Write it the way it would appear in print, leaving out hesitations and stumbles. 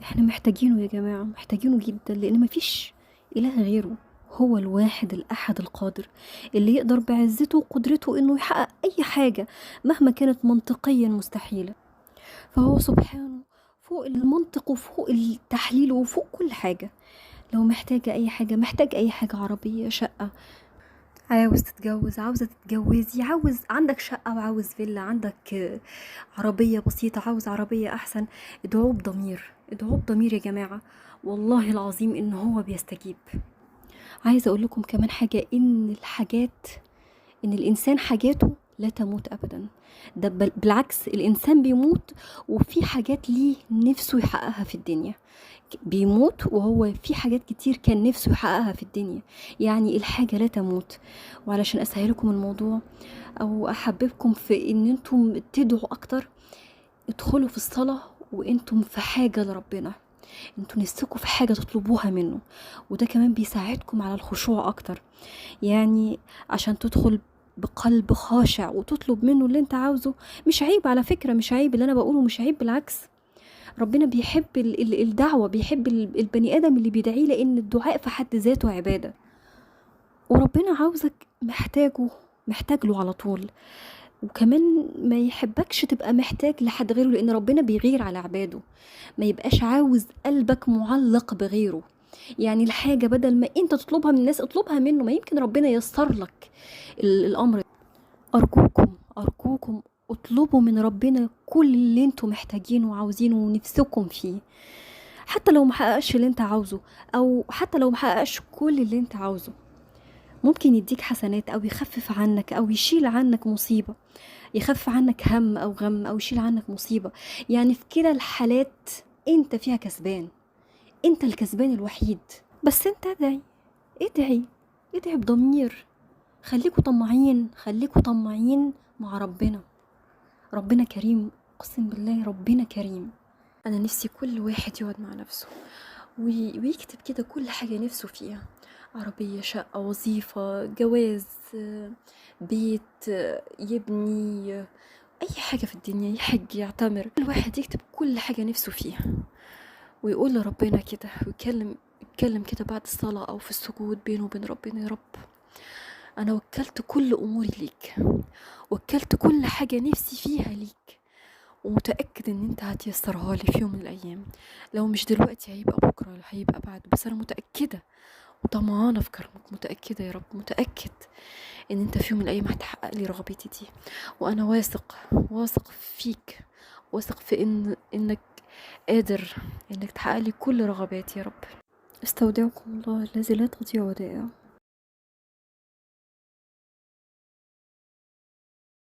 احنا محتاجينه يا جماعة، محتاجينه جدا، لان مفيش اله غيره. هو الواحد الاحد القادر اللي يقدر بعزته وقدرته انه يحقق اي حاجة مهما كانت منطقيا مستحيلة. فهو سبحانه فوق المنطق وفوق التحليل وفوق كل حاجة. لو محتاجة اي حاجة، محتاج اي حاجة، عربية، شقة، عاوز تتجوز، عاوزة تتجوزي، عاوز عندك شقة وعاوز فيلا، عندك عربية بسيطة، عاوز عربية أحسن، ادعوه بضمير، ادعوه بضمير يا جماعة. والله العظيم إن هو بيستجيب. عايزة أقول لكم كمان حاجة، إن الإنسان حاجاته لا تموت أبدا. ده بالعكس، الإنسان بيموت وفي حاجات ليه نفسه يحققها في الدنيا. بيموت وهو في حاجات كتير كان نفسه يحققها في الدنيا. يعني الحاجة لا تموت. وعلشان أسهلكم الموضوع أو أحببكم في إن أنتم تدعوا أكتر، ادخلوا في الصلاة وأنتم في حاجة لربنا، انتوا نفسكوا في حاجة تطلبوها منه، وده كمان بيساعدكم على الخشوع أكتر. يعني عشان تدخل بقلب خاشع وتطلب منه اللي انت عاوزه. مش عيب على فكرة، مش عيب اللي أنا بقوله، مش عيب، بالعكس. ربنا بيحب الدعوة، بيحب البني آدم اللي بيدعيه، لأن الدعاء في حد ذاته عبادة. وربنا عاوزك محتاج له على طول. وكمان ما يحبكش تبقى محتاج لحد غيره، لأن ربنا بيغير على عباده. ما يبقاش عاوز قلبك معلق بغيره. يعني الحاجة بدل ما انت تطلبها من الناس، اطلبها منه، ما يمكن ربنا ييسر لك الأمر. أرجوكم اطلبوا من ربنا كل اللي انتوا محتاجينه وعاوزينه ونفسكم فيه. حتى لو محققش اللي انت عاوزه، او حتى لو محققش كل اللي انت عاوزه، ممكن يديك حسنات، او يخفف عنك، او يشيل عنك مصيبة، يخفف عنك هم او غم، او يشيل عنك مصيبة. يعني في كلا الحالات انت فيها كسبان، انت الكسبان الوحيد. بس انت ادعي ادعي بضمير. خليكوا طماعين مع ربنا. ربنا كريم، اقسم بالله ربنا كريم. انا نفسي كل واحد يقعد مع نفسه ويكتب كده كل حاجة نفسه فيها: عربية، شقة، وظيفة، جواز، بيت، يبني، اي حاجة في الدنيا، يحج، يعتمر. كل واحد يكتب كل حاجة نفسه فيها ويقول لربنا كده، يتكلم كده بعد الصلاة او في السجود بينه وبين ربنا: يا رب، انا وكلت كل اموري ليك، وكلت كل حاجة نفسي فيها ليك، ومتأكد ان انت هتيسرها لي في يوم من الايام. لو مش دلوقتي هيبقى بكرة، هيبقى بعد، بس انا متأكدة وطمعانة في كرمك، متأكدة يا رب، متأكد ان انت في يوم من الايام هتحقق لي رغبتي دي. وانا واثق فيك، واثق في انك قادر انك تحقق لي كل رغباتي يا رب. استودعكم الله الذي لا تضيع ودائعه.